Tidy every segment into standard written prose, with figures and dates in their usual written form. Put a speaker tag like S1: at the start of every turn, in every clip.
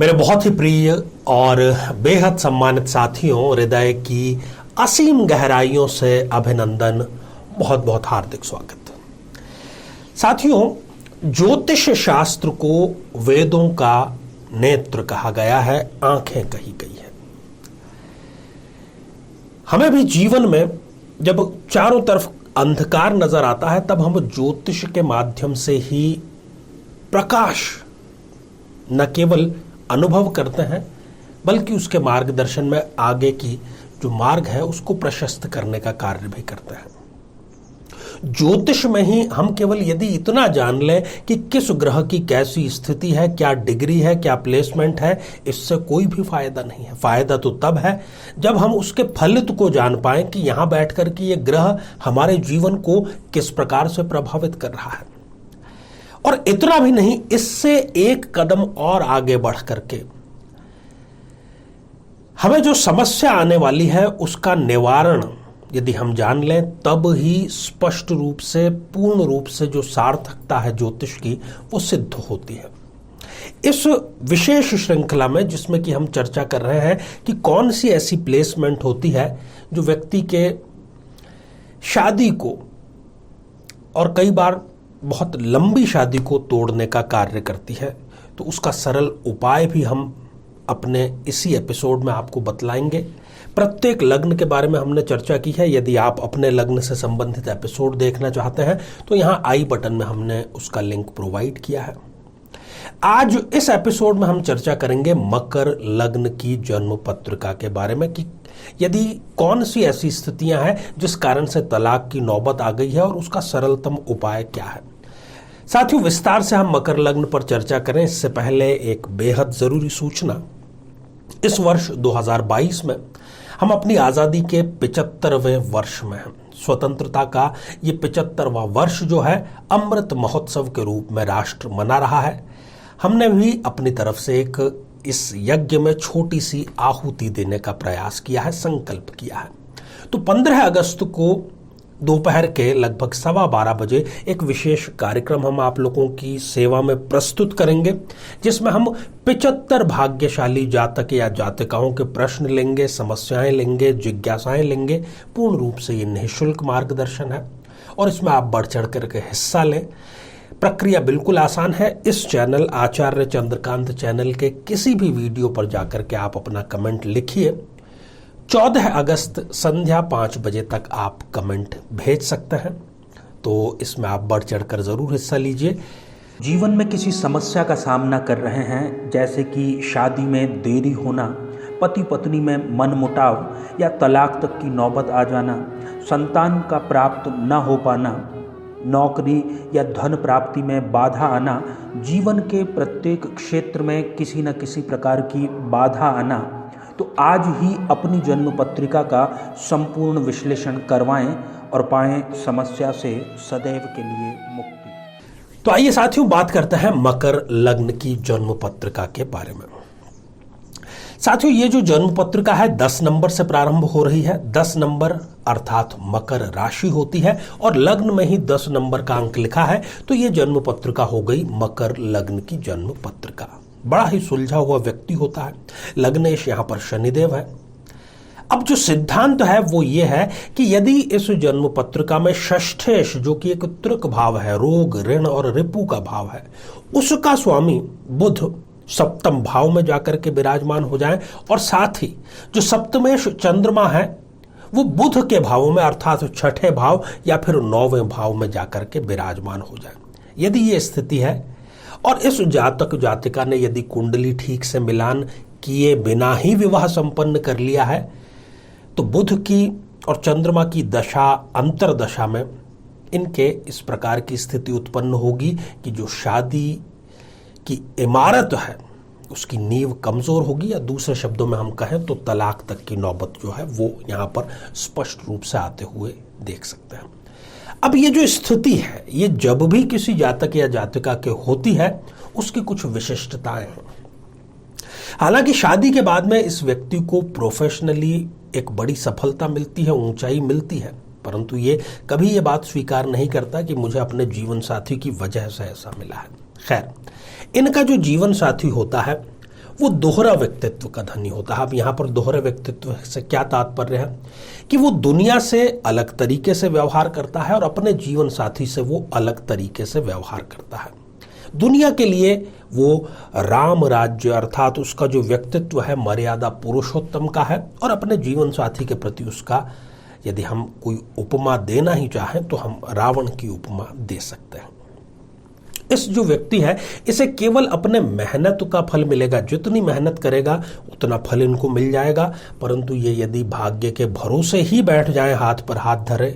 S1: मेरे बहुत ही प्रिय और बेहद सम्मानित साथियों, हृदय की असीम गहराइयों से अभिनंदन, बहुत बहुत हार्दिक स्वागत। साथियों, ज्योतिष शास्त्र को वेदों का नेत्र कहा गया है, आंखें कही गई है। हमें भी जीवन में जब चारों तरफ अंधकार नजर आता है तब हम ज्योतिष के माध्यम से ही प्रकाश न केवल अनुभव करते हैं बल्कि उसके मार्गदर्शन में आगे की जो मार्ग है उसको प्रशस्त करने का कार्य भी करते हैं। ज्योतिष में ही हम केवल यदि इतना जान लें कि किस ग्रह की कैसी स्थिति है, क्या डिग्री है, क्या प्लेसमेंट है, इससे कोई भी फायदा नहीं है। फायदा तो तब है जब हम उसके फलित को जान पाएं कि यहां बैठकर के ये ग्रह हमारे जीवन को किस प्रकार से प्रभावित कर रहा है। और इतना भी नहीं, इससे एक कदम और आगे बढ़ करके हमें जो समस्या आने वाली है उसका निवारण यदि हम जान लें तब ही स्पष्ट रूप से, पूर्ण रूप से जो सार्थकता है ज्योतिष की वो सिद्ध होती है। इस विशेष श्रृंखला में जिसमें कि हम चर्चा कर रहे हैं कि कौन सी ऐसी प्लेसमेंट होती है जो व्यक्ति के शादी को और कई बार बहुत लंबी शादी को तोड़ने का कार्य करती है, तो उसका सरल उपाय भी हम अपने इसी एपिसोड में आपको बतलाएंगे। प्रत्येक लग्न के बारे में हमने चर्चा की है। यदि आप अपने लग्न से संबंधित एपिसोड देखना चाहते हैं तो यहाँ आई बटन में हमने उसका लिंक प्रोवाइड किया है। आज इस एपिसोड में हम चर्चा करेंगे मकर लग्न की जन्म पत्रिका के बारे में कि यदि कौन सी ऐसी स्थितियां हैं जिस कारण से तलाक की नौबत आ गई है और उसका सरलतम उपाय क्या है। साथियों, विस्तार से हम मकर लग्न पर चर्चा करें इससे पहले एक बेहद जरूरी सूचना। इस वर्ष 2022 में हम अपनी आजादी के 75वें वर्ष में हैं। स्वतंत्रता का ये 75वां वर्ष जो है अमृत महोत्सव के रूप में राष्ट्र मना रहा है। हमने भी अपनी तरफ से एक इस यज्ञ में छोटी सी आहुति देने का प्रयास किया है, संकल्प किया है। तो 15 अगस्त को दोपहर के लगभग 12:15 बजे एक विशेष कार्यक्रम हम आप लोगों की सेवा में प्रस्तुत करेंगे जिसमें हम 75 भाग्यशाली जातक या जातिकाओं के प्रश्न लेंगे, समस्याएं लेंगे, जिज्ञासाएं लेंगे। पूर्ण रूप से ये निःशुल्क मार्गदर्शन है और इसमें आप बढ़ चढ़ करके हिस्सा लें। प्रक्रिया बिल्कुल आसान है। इस चैनल आचार्य चंद्रकांत चैनल के किसी भी वीडियो पर जाकर के आप अपना कमेंट लिखिए। 14 अगस्त संध्या 5 बजे तक आप कमेंट भेज सकते हैं, तो इसमें आप बढ़ चढ़कर जरूर हिस्सा लीजिए।
S2: जीवन में किसी समस्या का सामना कर रहे हैं, जैसे कि शादी में देरी होना, पति पत्नी में मनमुटाव या तलाक तक की नौबत आ जाना, संतान का प्राप्त न हो पाना, नौकरी या धन प्राप्ति में बाधा आना, जीवन के प्रत्येक क्षेत्र में किसी न किसी प्रकार की बाधा आना, तो आज ही अपनी जन्म पत्रिका का संपूर्ण विश्लेषण करवाएं और पाएं समस्या से सदैव के लिए मुक्ति।
S1: तो आइए साथियों, बात करते हैं मकर लग्न की जन्म पत्रिका के बारे में। साथियों, ये जो जन्म पत्रिका है 10 नंबर से प्रारंभ हो रही है। 10 नंबर अर्थात मकर राशि होती है और लग्न में ही 10 नंबर का अंक लिखा है, तो ये जन्म पत्रिका हो गई मकर लग्न की जन्म पत्रिका। बड़ा ही सुलझा हुआ व्यक्ति होता है। लग्नेश यहां पर शनिदेव है। अब जो सिद्धांत है वो ये है कि यदि इस जन्म पत्रिका में षष्ठेश जो कि एक त्रिक भाव है, रोग, ऋण और रिपु का भाव है, उसका स्वामी बुध सप्तम भाव में जाकर के विराजमान हो जाए और साथ ही जो सप्तमेश चंद्रमा है वो बुध के भावों में अर्थात छठे भाव या फिर 9वें भाव में जाकर के विराजमान हो जाए। यदि ये स्थिति है और इस जातक जातिका ने यदि कुंडली ठीक से मिलान किए बिना ही विवाह संपन्न कर लिया है तो बुध की और चंद्रमा की दशा, अंतरदशा में इनके इस प्रकार की स्थिति उत्पन्न होगी कि जो शादी की इमारत है उसकी नींव कमजोर होगी, या दूसरे शब्दों में हम कहें तो तलाक तक की नौबत जो है वो यहाँ पर स्पष्ट रूप से आते हुए देख सकते हैं। अब ये जो स्थिति है ये जब भी किसी जातक या जातिका के होती है उसकी कुछ विशिष्टताएं हैं। हालांकि शादी के बाद में इस व्यक्ति को प्रोफेशनली एक बड़ी सफलता मिलती है, ऊंचाई मिलती है, परंतु ये कभी ये बात स्वीकार नहीं करता कि मुझे अपने जीवन साथी की वजह से ऐसा मिला है। खैर, इनका जो जीवन साथी होता है वो दोहरा व्यक्तित्व का धनी होता है। अब यहाँ पर दोहरे व्यक्तित्व से क्या तात्पर्य है कि वो दुनिया से अलग तरीके से व्यवहार करता है और अपने जीवन साथी से वो अलग तरीके से व्यवहार करता है। दुनिया के लिए वो राम राज्य अर्थात उसका जो व्यक्तित्व है मर्यादा पुरुषोत्तम का है, और अपने जीवन साथी के प्रति उसका यदि हम कोई उपमा देना ही चाहें तो हम रावण की उपमा दे सकते हैं। इस जो व्यक्ति है इसे केवल अपने मेहनत का फल मिलेगा, जितनी मेहनत करेगा उतना फल इनको मिल जाएगा, परंतु ये यदि भाग्य के भरोसे ही बैठ जाए, हाथ पर हाथ धरे,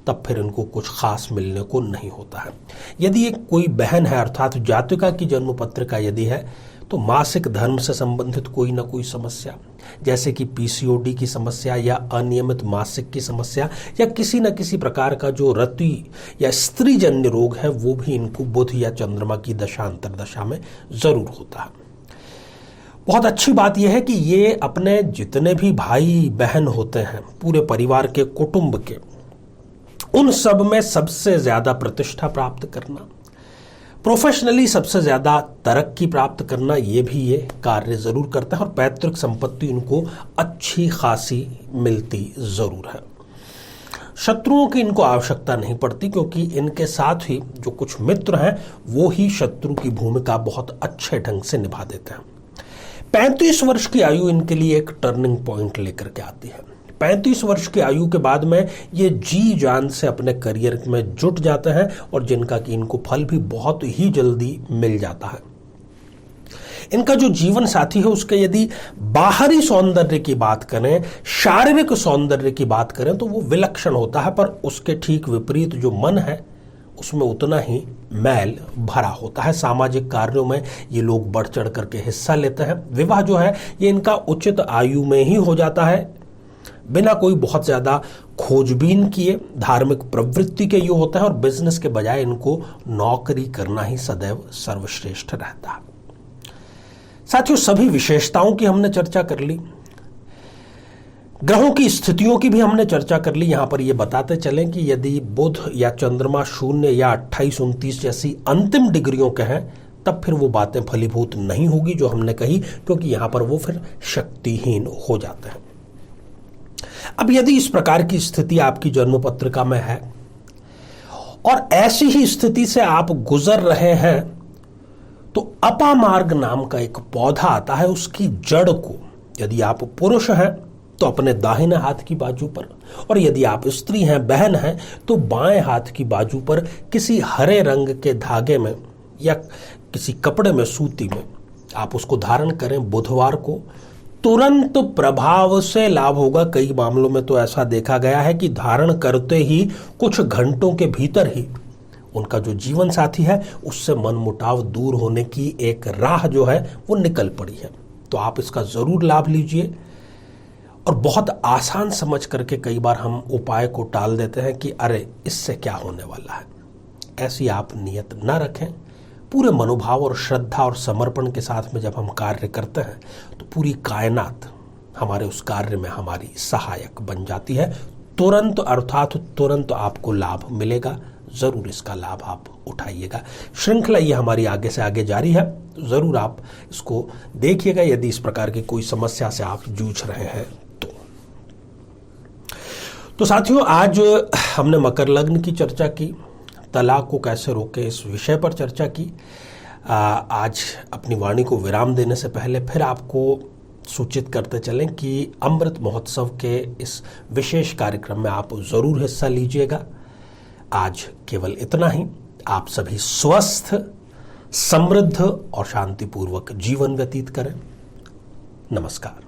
S1: तब फिर इनको कुछ खास मिलने को नहीं होता है। यदि एक कोई बहन है अर्थात जातिका की जन्म पत्रिका यदि है तो मासिक धर्म से संबंधित कोई ना कोई समस्या, जैसे कि पीसीओडी की समस्या या अनियमित मासिक की समस्या या किसी न किसी प्रकार का जो रति या स्त्री जन्य रोग है, वो भी इनको बुध या चंद्रमा की दशा अंतर्दशा में जरूर होता है। बहुत अच्छी बात यह है कि ये अपने जितने भी भाई बहन होते हैं, पूरे परिवार के कुटुंब के, उन सब में सबसे ज्यादा प्रतिष्ठा प्राप्त करना, प्रोफेशनली सबसे ज्यादा तरक्की प्राप्त करना, ये भी ये कार्य जरूर करता है और पैतृक संपत्ति इनको अच्छी खासी मिलती जरूर है। शत्रुओं की इनको आवश्यकता नहीं पड़ती, क्योंकि इनके साथ ही जो कुछ मित्र हैं वो ही शत्रु की भूमिका बहुत अच्छे ढंग से निभा देते हैं। 35 वर्ष की आयु इनके लिए एक टर्निंग पॉइंट लेकर के आती है। 35 वर्ष की आयु के बाद में ये जी जान से अपने करियर में जुट जाते हैं और जिनका कि इनको फल भी बहुत ही जल्दी मिल जाता है। इनका जो जीवन साथी है उसके यदि बाहरी सौंदर्य की बात करें, शारीरिक सौंदर्य की बात करें तो वो विलक्षण होता है, पर उसके ठीक विपरीत जो मन है उसमें उतना ही मैल भरा होता है। सामाजिक कार्यों में ये लोग बढ़ चढ़ करके हिस्सा लेते हैं। विवाह जो है ये इनका उचित आयु में ही हो जाता है, बिना कोई बहुत ज्यादा खोजबीन किए। धार्मिक प्रवृत्ति के ये होता है और बिजनेस के बजाय इनको नौकरी करना ही सदैव सर्वश्रेष्ठ रहता है। साथियों, सभी विशेषताओं की हमने चर्चा कर ली, ग्रहों की स्थितियों की भी हमने चर्चा कर ली। यहां पर ये बताते चलें कि यदि बुध या चंद्रमा 0 या 28, 29 जैसी अंतिम डिग्रियों के हैं तब फिर वो बातें फलीभूत नहीं होगी जो हमने कही, क्योंकि यहां पर वो फिर शक्तिहीन हो जाते हैं। अब यदि इस प्रकार की स्थिति आपकी जन्म पत्रिका में है और ऐसी ही स्थिति से आप गुजर रहे हैं तो अपामार्ग नाम का एक पौधा आता है, उसकी जड़ को यदि आप पुरुष हैं तो अपने दाहिने हाथ की बाजू पर, और यदि आप स्त्री हैं, बहन हैं, तो बाएं हाथ की बाजू पर किसी हरे रंग के धागे में या किसी कपड़े में, सूती में आप उसको धारण करें बुधवार को, तुरंत प्रभाव से लाभ होगा। कई मामलों में तो ऐसा देखा गया है कि धारण करते ही कुछ घंटों के भीतर ही उनका जो जीवन साथी है उससे मनमुटाव दूर होने की एक राह जो है वो निकल पड़ी है। तो आप इसका जरूर लाभ लीजिए। और बहुत आसान समझ करके कई बार हम उपाय को टाल देते हैं कि अरे इससे क्या होने वाला है। ऐसी आप नियत न रखें। पूरे मनोभाव और श्रद्धा और समर्पण के साथ में जब हम कार्य करते हैं तो पूरी कायनात हमारे उस कार्य में हमारी सहायक बन जाती है। तुरंत अर्थात तुरंत आपको लाभ मिलेगा। जरूर इसका लाभ आप उठाइएगा। श्रृंखला ये हमारी आगे से आगे जारी है, जरूर आप इसको देखिएगा यदि इस प्रकार की कोई समस्या से आप जूझ रहे हैं तो साथियों, आज हमने मकर लग्न की चर्चा की, तलाक को कैसे रोके इस विषय पर चर्चा की। आज अपनी वाणी को विराम देने से पहले फिर आपको सूचित करते चलें कि अमृत महोत्सव के इस विशेष कार्यक्रम में आप जरूर हिस्सा लीजिएगा। आज केवल इतना ही। आप सभी स्वस्थ, समृद्ध और शांतिपूर्वक जीवन व्यतीत करें। नमस्कार।